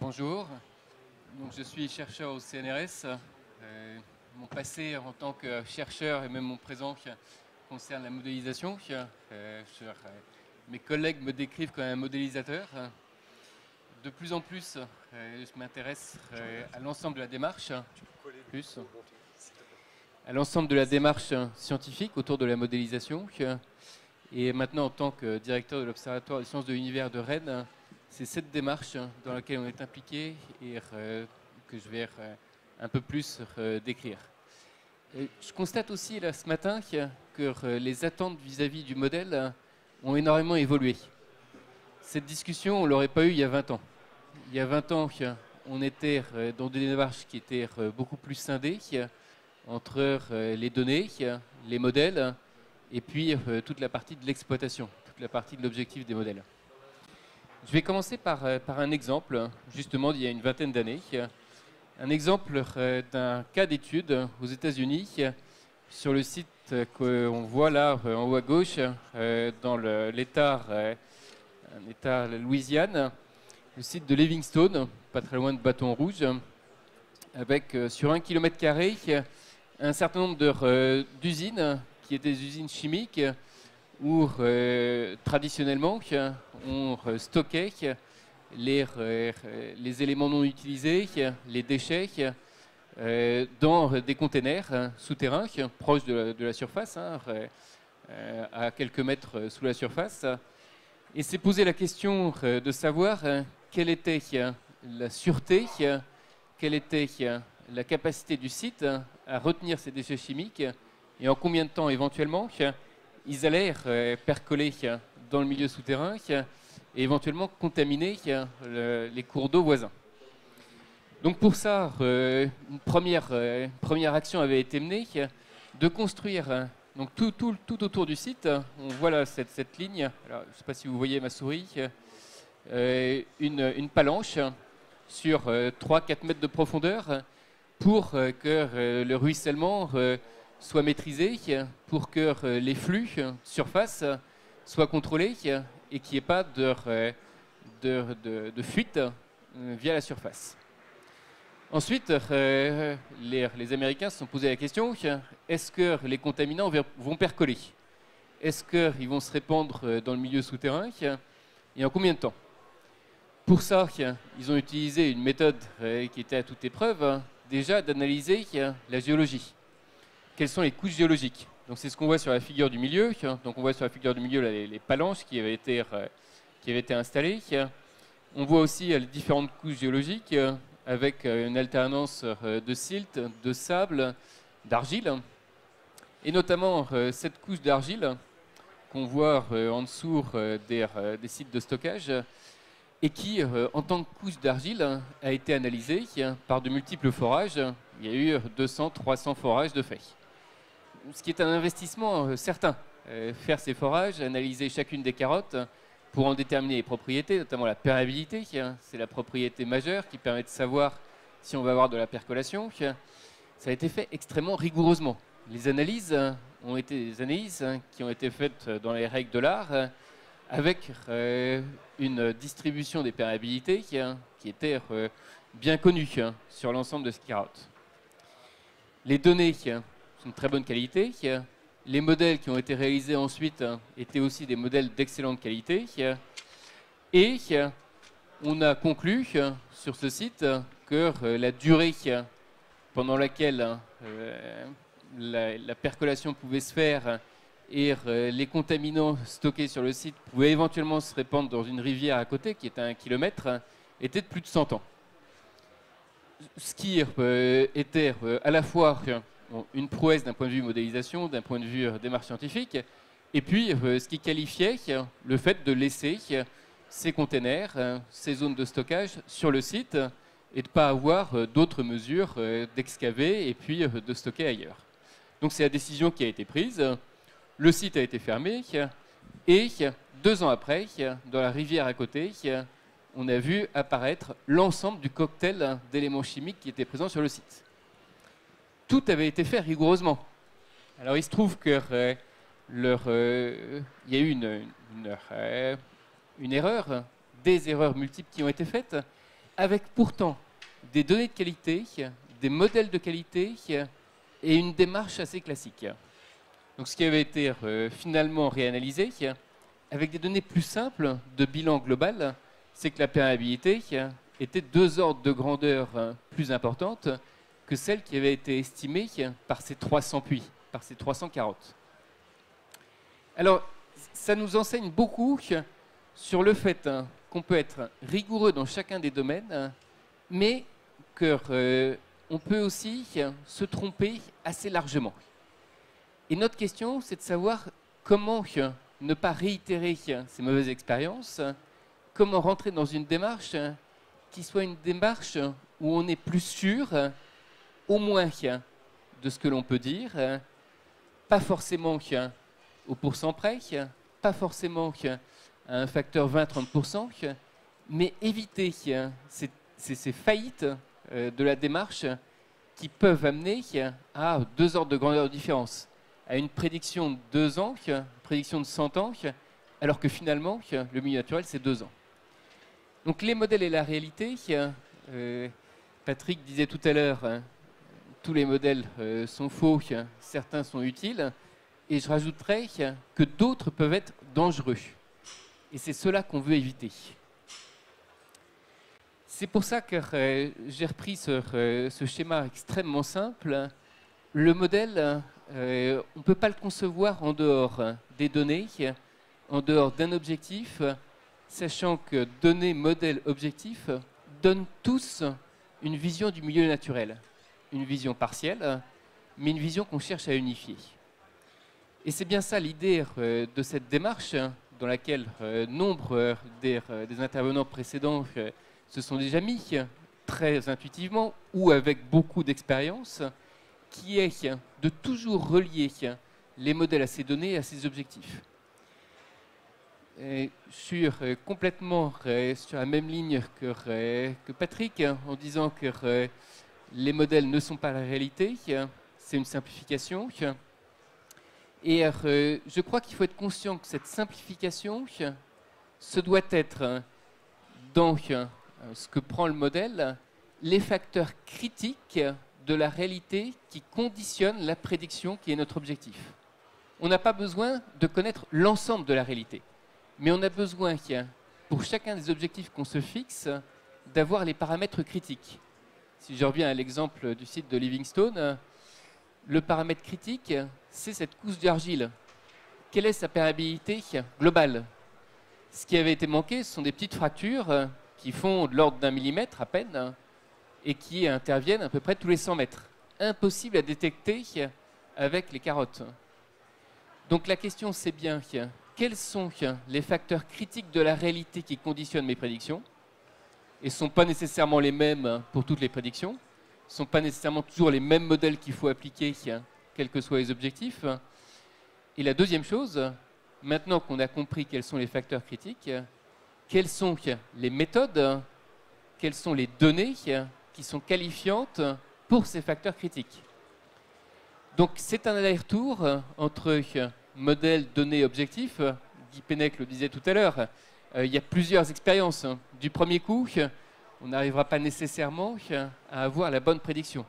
Bonjour, donc, je suis chercheur au CNRS. Mon passé en tant que chercheur et même mon présent concerne la modélisation. Mes collègues me décrivent comme un modélisateur. De plus en plus, je m'intéresse à l'ensemble de la démarche, à l'ensemble de la démarche scientifique autour de la modélisation. Et maintenant, en tant que directeur de l'Observatoire des sciences de l'univers de Rennes, c'est cette démarche dans laquelle on est impliqué et que je vais un peu plus décrire. Et je constate aussi là, ce matin que les attentes vis-à-vis du modèle ont énormément évolué. Cette discussion, on ne l'aurait pas eue il y a 20 ans. Il y a 20 ans, on était dans des démarches qui étaient beaucoup plus scindées entre les données, les modèles et puis toute la partie de l'exploitation, toute la partie de l'objectif des modèles. Je vais commencer par un exemple, justement, d'il y a une vingtaine d'années. Un exemple d'un cas d'étude aux États-Unis sur le site qu'on voit là en haut à gauche, dans l'État Louisiane, le site de Livingstone, pas très loin de Bâton Rouge, avec sur 1 km² un certain nombre d'usines qui étaient des usines chimiques où traditionnellement on stockait les éléments non utilisés, les déchets, dans des containers souterrains proches de la surface, à quelques mètres sous la surface. Et s'est posé la question de savoir quelle était la sûreté, quelle était la capacité du site à retenir ces déchets chimiques et en combien de temps éventuellement ils allaient percoler dans le milieu souterrain et éventuellement contaminer les cours d'eau voisins. Donc pour ça, une première action avait été menée de construire donc tout autour du site. On voit là cette ligne, alors, je ne sais pas si vous voyez ma souris, une palanche sur 3-4 mètres de profondeur pour que le ruissellement soit maîtrisé, pour que les flux surface soient contrôlés et qu'il n'y ait pas de fuite via la surface. Ensuite, les Américains se sont posé la question, est-ce que les contaminants vont percoler? Est-ce qu'ils vont se répandre dans le milieu souterrain et en combien de temps? Pour ça, ils ont utilisé une méthode qui était à toute épreuve, déjà d'analyser la géologie. Quelles sont les couches géologiques? Donc c'est ce qu'on voit sur la figure du milieu. Donc on voit sur la figure du milieu là, les palanches qui avaient été installées. On voit aussi les différentes couches géologiques avec une alternance de silt, de sable, d'argile. Et notamment cette couche d'argile qu'on voit en dessous des sites de stockage et qui, en tant que couche d'argile, a été analysée par de multiples forages. Il y a eu 200-300 forages de fait. Ce qui est un investissement certain. Faire ces forages, analyser chacune des carottes pour en déterminer les propriétés, notamment la perméabilité, c'est la propriété majeure qui permet de savoir si on va avoir de la percolation. Ça a été fait extrêmement rigoureusement. Les analyses ont été des analyses qui ont été faites dans les règles de l'art avec une distribution des perméabilités qui était bien connue sur l'ensemble de ces carottes. Les données de très bonne qualité. Les modèles qui ont été réalisés ensuite étaient aussi des modèles d'excellente qualité. Et on a conclu sur ce site que la durée pendant laquelle la percolation pouvait se faire et les contaminants stockés sur le site pouvaient éventuellement se répandre dans une rivière à côté, qui était à 1 km, était de plus de 100 ans. Ce qui était à la fois une prouesse d'un point de vue modélisation, d'un point de vue démarche scientifique, et puis ce qui qualifiait le fait de laisser ces containers, ces zones de stockage sur le site et de ne pas avoir d'autres mesures d'excaver et puis de stocker ailleurs. Donc c'est la décision qui a été prise, le site a été fermé et 2 ans après, dans la rivière à côté, on a vu apparaître l'ensemble du cocktail d'éléments chimiques qui étaient présents sur le site. Tout avait été fait rigoureusement. Alors il se trouve qu'il y a eu une erreur, des erreurs multiples qui ont été faites, avec pourtant des données de qualité, des modèles de qualité et une démarche assez classique. Donc ce qui avait été finalement réanalysé, avec des données plus simples de bilan global, c'est que la perméabilité était 2 ordres de grandeur plus importante que celle qui avait été estimée par ces 300 puits, par ces 300 carottes. Alors, ça nous enseigne beaucoup sur le fait qu'on peut être rigoureux dans chacun des domaines, mais qu'on peut aussi se tromper assez largement. Et notre question, c'est de savoir comment ne pas réitérer ces mauvaises expériences, comment rentrer dans une démarche qui soit une démarche où on est plus sûr, au moins de ce que l'on peut dire, pas forcément au pourcent près, pas forcément à un facteur 20-30%, mais éviter ces faillites de la démarche qui peuvent amener à 2 ordres de grandeur de différence, à une prédiction de 2 ans, une prédiction de 100 ans, alors que finalement, le milieu naturel, c'est 2 ans. Donc les modèles et la réalité, Patrick disait tout à l'heure, tous les modèles sont faux, certains sont utiles, et je rajouterais que d'autres peuvent être dangereux. Et c'est cela qu'on veut éviter. C'est pour ça que j'ai repris ce schéma extrêmement simple. Le modèle, on ne peut pas le concevoir en dehors des données, en dehors d'un objectif, sachant que données, modèles, objectifs donnent tous une vision du milieu naturel. Une vision partielle, mais une vision qu'on cherche à unifier. Et c'est bien ça l'idée de cette démarche, dans laquelle nombre des intervenants précédents se sont déjà mis très intuitivement ou avec beaucoup d'expérience, qui est de toujours relier les modèles à ces données et à ces objectifs. Et je suis complètement sur la même ligne que Patrick, en disant que les modèles ne sont pas la réalité, c'est une simplification. Et je crois qu'il faut être conscient que cette simplification, ce doit être dans ce que prend le modèle, les facteurs critiques de la réalité qui conditionnent la prédiction qui est notre objectif. On n'a pas besoin de connaître l'ensemble de la réalité, mais on a besoin, pour chacun des objectifs qu'on se fixe, d'avoir les paramètres critiques. Si je reviens à l'exemple du site de Livingstone, le paramètre critique, c'est cette couche d'argile. Quelle est sa perméabilité globale? Ce qui avait été manqué, ce sont des petites fractures qui font de l'ordre d'1 millimètre à peine et qui interviennent à peu près tous les 100 mètres. Impossible à détecter avec les carottes. Donc la question, c'est bien quels sont les facteurs critiques de la réalité qui conditionnent mes prédictions, et ne sont pas nécessairement les mêmes pour toutes les prédictions, ne sont pas nécessairement toujours les mêmes modèles qu'il faut appliquer, quels que soient les objectifs. Et la deuxième chose, maintenant qu'on a compris quels sont les facteurs critiques, quelles sont les méthodes, quelles sont les données qui sont qualifiantes pour ces facteurs critiques. Donc c'est un aller-retour entre modèle, données, objectifs. Guy Pennec le disait tout à l'heure, il y a plusieurs expériences. Du premier coup, on n'arrivera pas nécessairement à avoir la bonne prédiction.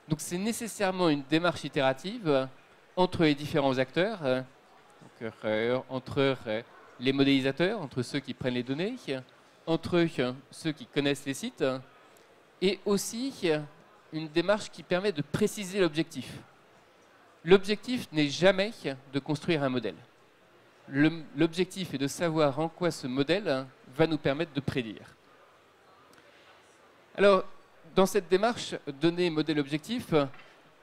Donc c'est nécessairement une démarche itérative entre les différents acteurs, entre les modélisateurs, entre ceux qui prennent les données, entre ceux qui connaissent les sites, et aussi une démarche qui permet de préciser l'objectif. L'objectif n'est jamais de construire un modèle. L'objectif est de savoir en quoi ce modèle va nous permettre de prédire. Alors, dans cette démarche données, modèle, objectif,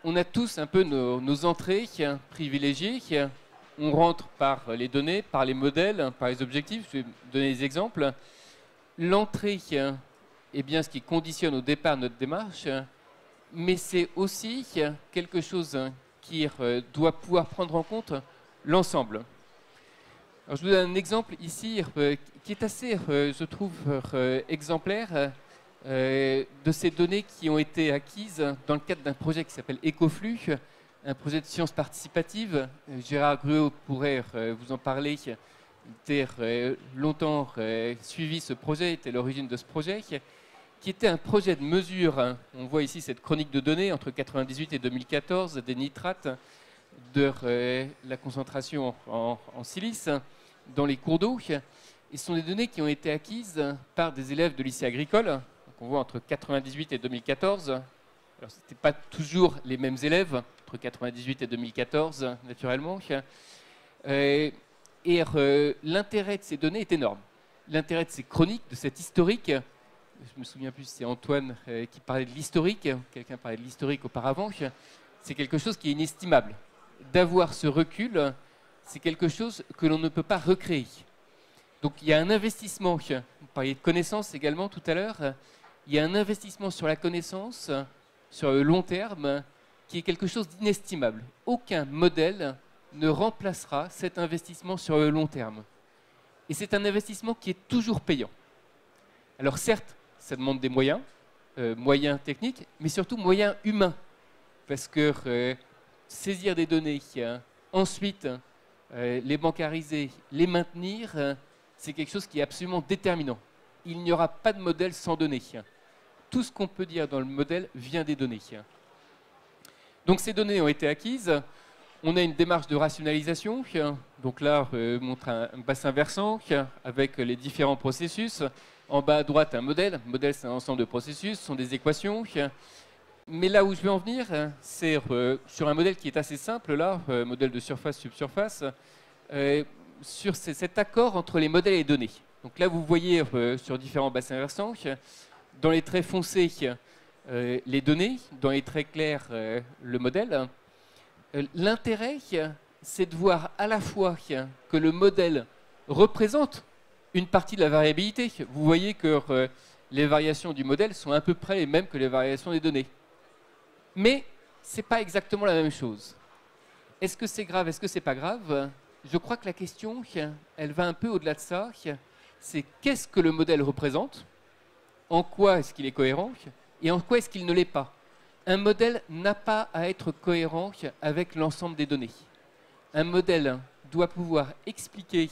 on a tous un peu nos entrées privilégiées. On rentre par les données, par les modèles, par les objectifs. Je vais donner des exemples. L'entrée est bien ce qui conditionne au départ notre démarche, mais c'est aussi quelque chose qui doit pouvoir prendre en compte l'ensemble. Alors, je vous donne un exemple ici qui est assez, je trouve, exemplaire de ces données qui ont été acquises dans le cadre d'un projet qui s'appelle Ecoflux, un projet de sciences participatives. Gérard Gruot pourrait vous en parler. Il était longtemps suivi ce projet, était l'origine de ce projet. qui était un projet de mesure. Hein. On voit ici cette chronique de données entre 1998 et 2014 des nitrates, de la concentration en silice dans les cours d'eau. Et ce sont des données qui ont été acquises par des élèves de lycée agricole. Donc on voit entre 1998 et 2014. Alors ce n'étaient pas toujours les mêmes élèves, entre 1998 et 2014, naturellement. L'intérêt de ces données est énorme. L'intérêt de ces chroniques, de cette historique, je me souviens plus si c'est Antoine qui parlait de l'historique, quelqu'un parlait de l'historique auparavant, c'est quelque chose qui est inestimable. D'avoir ce recul, c'est quelque chose que l'on ne peut pas recréer. Donc il y a un investissement, vous parliez de connaissances également tout à l'heure, il y a un investissement sur la connaissance, sur le long terme, qui est quelque chose d'inestimable. Aucun modèle ne remplacera cet investissement sur le long terme. Et c'est un investissement qui est toujours payant. Alors certes, ça demande des moyens, moyens techniques, mais surtout moyens humains. Parce que saisir des données, ensuite les bancariser, les maintenir, c'est quelque chose qui est absolument déterminant. Il n'y aura pas de modèle sans données. Tout ce qu'on peut dire dans le modèle vient des données. Donc ces données ont été acquises. On a une démarche de rationalisation. Donc là, on montre un bassin versant avec les différents processus. En bas à droite, un modèle. Un modèle, c'est un ensemble de processus, ce sont des équations. Mais là où je veux en venir, c'est sur un modèle qui est assez simple, là, modèle de surface-subsurface, sur cet accord entre les modèles et les données. Donc là, vous voyez sur différents bassins versants, dans les traits foncés, les données, dans les traits clairs, le modèle. L'intérêt, c'est de voir à la fois que le modèle représente une partie de la variabilité. Vous voyez que les variations du modèle sont à peu près les mêmes que les variations des données. Mais ce n'est pas exactement la même chose. Est-ce que c'est grave? Est-ce que c'est pas grave? Je crois que la question, elle va un peu au-delà de ça. C'est qu'est-ce que le modèle représente? En quoi est-ce qu'il est cohérent? Et en quoi est-ce qu'il ne l'est pas? Un modèle n'a pas à être cohérent avec l'ensemble des données. Un modèle doit pouvoir expliquer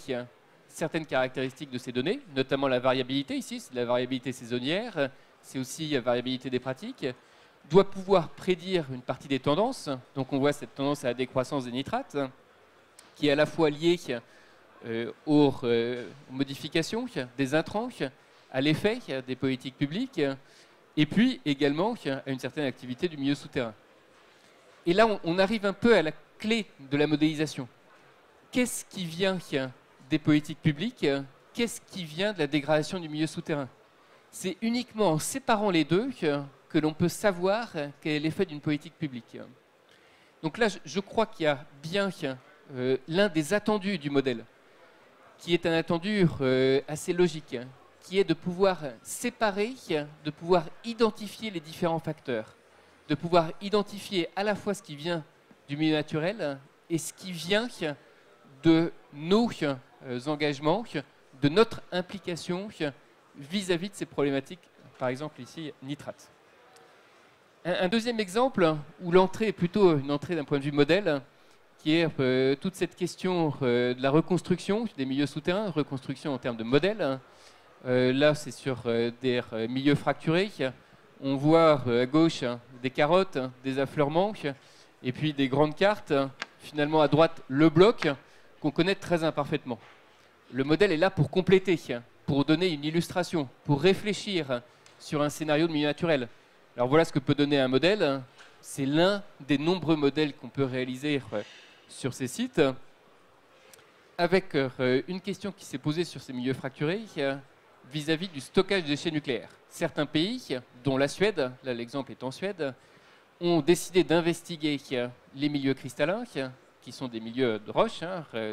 certaines caractéristiques de ces données, notamment la variabilité, ici c'est la variabilité saisonnière, c'est aussi la variabilité des pratiques, doit pouvoir prédire une partie des tendances. Donc on voit cette tendance à la décroissance des nitrates, qui est à la fois liée aux modifications des intrants, à l'effet des politiques publiques, et puis également à une certaine activité du milieu souterrain. Et là, on arrive un peu à la clé de la modélisation. Qu'est-ce qui vient des politiques publiques? Qu'est-ce qui vient de la dégradation du milieu souterrain? C'est uniquement en séparant les deux que l'on peut savoir quel est l'effet d'une politique publique. Donc là, je crois qu'il y a bien l'un des attendus du modèle, qui est un attendu assez logique, qui est de pouvoir séparer, de pouvoir identifier les différents facteurs, de pouvoir identifier à la fois ce qui vient du milieu naturel et ce qui vient de nos engagements, de notre implication vis-à-vis de ces problématiques, par exemple ici, nitrates. Un deuxième exemple, où l'entrée est plutôt une entrée d'un point de vue modèle, qui est toute cette question de la reconstruction des milieux souterrains, reconstruction en termes de modèle. Là, c'est sur des milieux fracturés. On voit à gauche des carottes, des affleurements, et puis des grandes cartes. Finalement, à droite, le bloc qu'on connaît très imparfaitement. Le modèle est là pour compléter, pour donner une illustration, pour réfléchir sur un scénario de milieu naturel. Alors voilà ce que peut donner un modèle. C'est l'un des nombreux modèles qu'on peut réaliser sur ces sites, avec une question qui s'est posée sur ces milieux fracturés vis-à-vis du stockage de déchets nucléaires. Certains pays, dont la Suède, là l'exemple est en Suède, ont décidé d'investiguer les milieux cristallins, qui sont des milieux de roche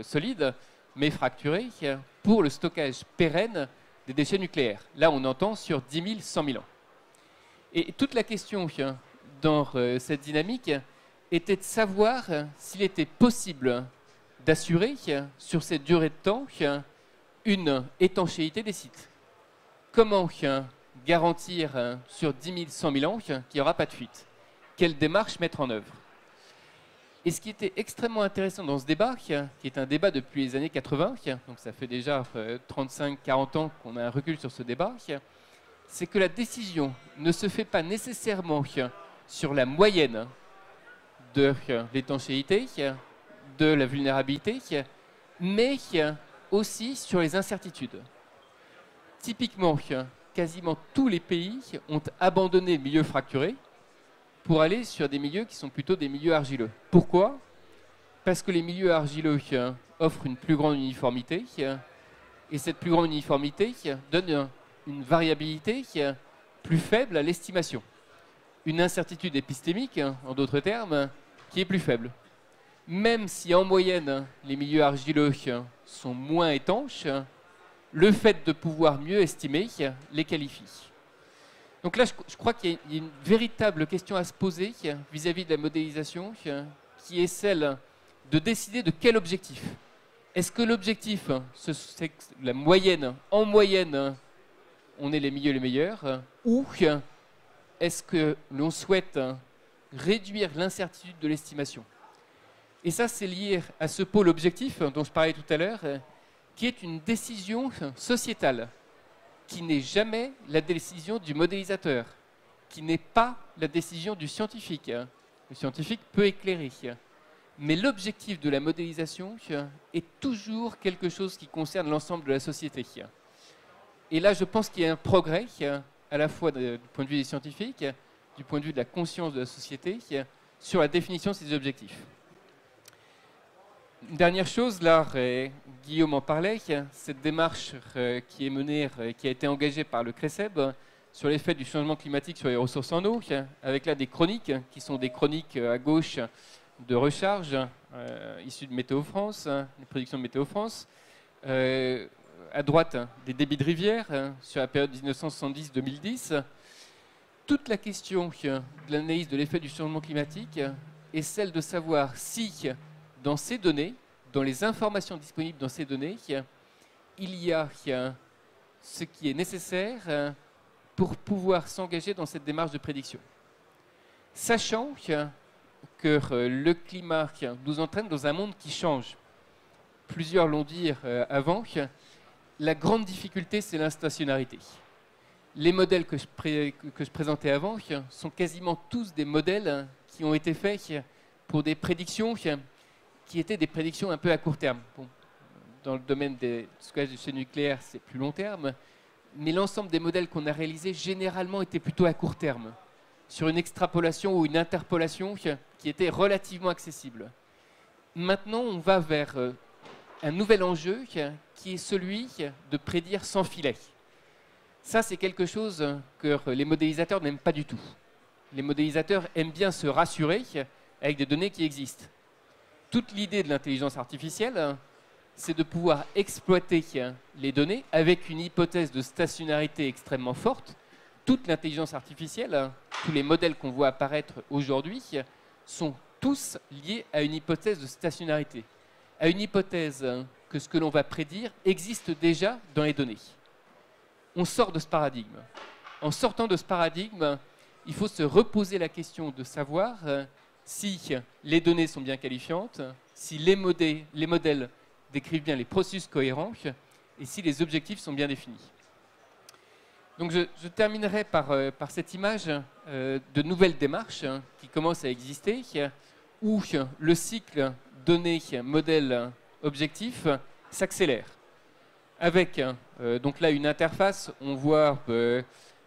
solides, mais fracturés, pour le stockage pérenne des déchets nucléaires. Là, on entend sur 10 000, 100 000 ans. Et toute la question dans cette dynamique était de savoir s'il était possible d'assurer sur cette durée de temps une étanchéité des sites. Comment garantir sur 10 000, 100 000 ans qu'il n'y aura pas de fuite? Quelle démarche mettre en œuvre? Et ce qui était extrêmement intéressant dans ce débat, qui est un débat depuis les années 80, donc ça fait déjà 35-40 ans qu'on a un recul sur ce débat, c'est que la décision ne se fait pas nécessairement sur la moyenne de l'étanchéité, de la vulnérabilité, mais aussi sur les incertitudes. Typiquement, quasiment tous les pays ont abandonné le milieu fracturé pour aller sur des milieux qui sont plutôt des milieux argileux. Pourquoi? Parce que les milieux argileux offrent une plus grande uniformité, et cette plus grande uniformité donne une variabilité plus faible à l'estimation. Une incertitude épistémique, en d'autres termes, qui est plus faible. Même si en moyenne, les milieux argileux sont moins étanches, le fait de pouvoir mieux estimer les qualifie. Donc là, je crois qu'il y a une véritable question à se poser vis-à-vis de la modélisation, qui est celle de décider de quel objectif. Est-ce que l'objectif, c'est la moyenne, en moyenne, on est les milieux les meilleurs, ou est-ce que l'on souhaite réduire l'incertitude de l'estimation? Et ça, c'est lié à ce pôle objectif dont je parlais tout à l'heure, qui est une décision sociétale, qui n'est jamais la décision du modélisateur, qui n'est pas la décision du scientifique. Le scientifique peut éclairer. Mais l'objectif de la modélisation est toujours quelque chose qui concerne l'ensemble de la société. Et là, je pense qu'il y a un progrès, à la fois du point de vue des scientifiques, du point de vue de la conscience de la société, sur la définition de ces objectifs. Une dernière chose, là, Guillaume en parlait, cette démarche qui est menée, qui a été engagée par le CRECEB sur l'effet du changement climatique sur les ressources en eau, avec là des chroniques, qui sont des chroniques à gauche de recharge, issues de Météo France, les prédictions de Météo France, à droite des débits de rivière, sur la période 1970-2010. Toute la question de l'analyse de l'effet du changement climatique est celle de savoir si, dans ces données, dans les informations disponibles dans ces données, il y a ce qui est nécessaire pour pouvoir s'engager dans cette démarche de prédiction. Sachant que le climat nous entraîne dans un monde qui change. Plusieurs l'ont dit avant, la grande difficulté, c'est l'instationnarité. Les modèles que je présentais avant sont quasiment tous des modèles qui ont été faits pour des prédictions qui étaient des prédictions un peu à court terme. Bon, dans le domaine des stockages de déchets nucléaires, c'est plus long terme, mais l'ensemble des modèles qu'on a réalisés généralement étaient plutôt à court terme, sur une extrapolation ou une interpolation qui était relativement accessible. Maintenant, on va vers un nouvel enjeu qui est celui de prédire sans filet. Ça, c'est quelque chose que les modélisateurs n'aiment pas du tout. Les modélisateurs aiment bien se rassurer avec des données qui existent. Toute l'idée de l'intelligence artificielle, c'est de pouvoir exploiter les données avec une hypothèse de stationnarité extrêmement forte. Toute l'intelligence artificielle, tous les modèles qu'on voit apparaître aujourd'hui, sont tous liés à une hypothèse de stationnarité, à une hypothèse que ce que l'on va prédire existe déjà dans les données. On sort de ce paradigme. En sortant de ce paradigme, il faut se reposer la question de savoir si les données sont bien qualifiantes, si les modèles décrivent bien les processus cohérents et si les objectifs sont bien définis. Donc je terminerai par cette image de nouvelles démarches qui commencent à exister, où le cycle données, modèle, objectif s'accélère. Avec donc là une interface, on voit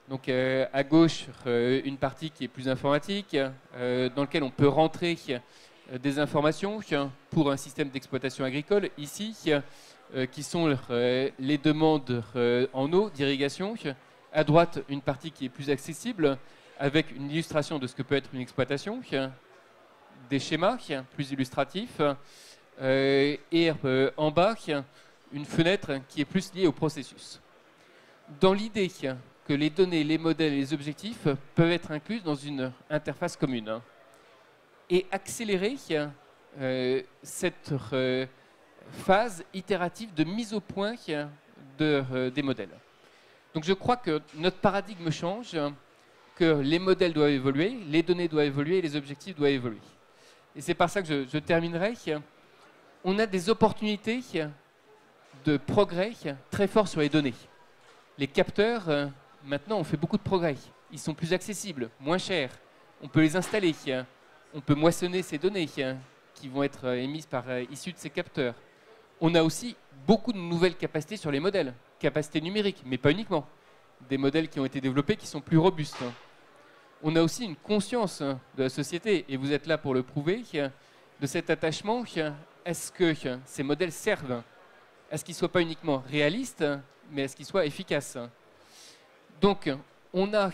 donc, à gauche une partie qui est plus informatique, dans laquelle on peut rentrer des informations pour un système d'exploitation agricole, ici, qui sont les demandes en eau, d'irrigation. À droite, une partie qui est plus accessible, avec une illustration de ce que peut être une exploitation, des schémas plus illustratifs, et en bas, une fenêtre qui est plus liée au processus. Dans l'idée que les données, les modèles et les objectifs peuvent être inclus dans une interface commune et accélérer cette phase itérative de mise au point des modèles. Donc je crois que notre paradigme change, que les modèles doivent évoluer, les données doivent évoluer et les objectifs doivent évoluer. Et c'est par ça que je terminerai. On a des opportunités de progrès très forts sur les données. Les capteurs, maintenant, on fait beaucoup de progrès. Ils sont plus accessibles, moins chers. On peut les installer. On peut moissonner ces données qui vont être émises issues de ces capteurs. On a aussi beaucoup de nouvelles capacités sur les modèles, capacités numériques, mais pas uniquement. Des modèles qui ont été développés qui sont plus robustes. On a aussi une conscience de la société, et vous êtes là pour le prouver, de cet attachement. Est-ce que ces modèles servent? Est-ce qu'ils ne soient pas uniquement réalistes, mais est-ce qu'ils soient efficaces? Donc, on a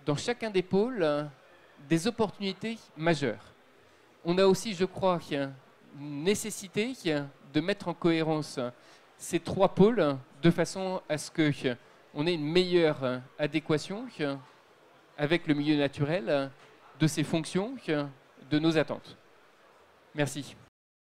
dans chacun des pôles des opportunités majeures. On a aussi, je crois, une nécessité de mettre en cohérence ces trois pôles de façon à ce qu'on ait une meilleure adéquation avec le milieu naturel de ses fonctions, de nos attentes. Merci.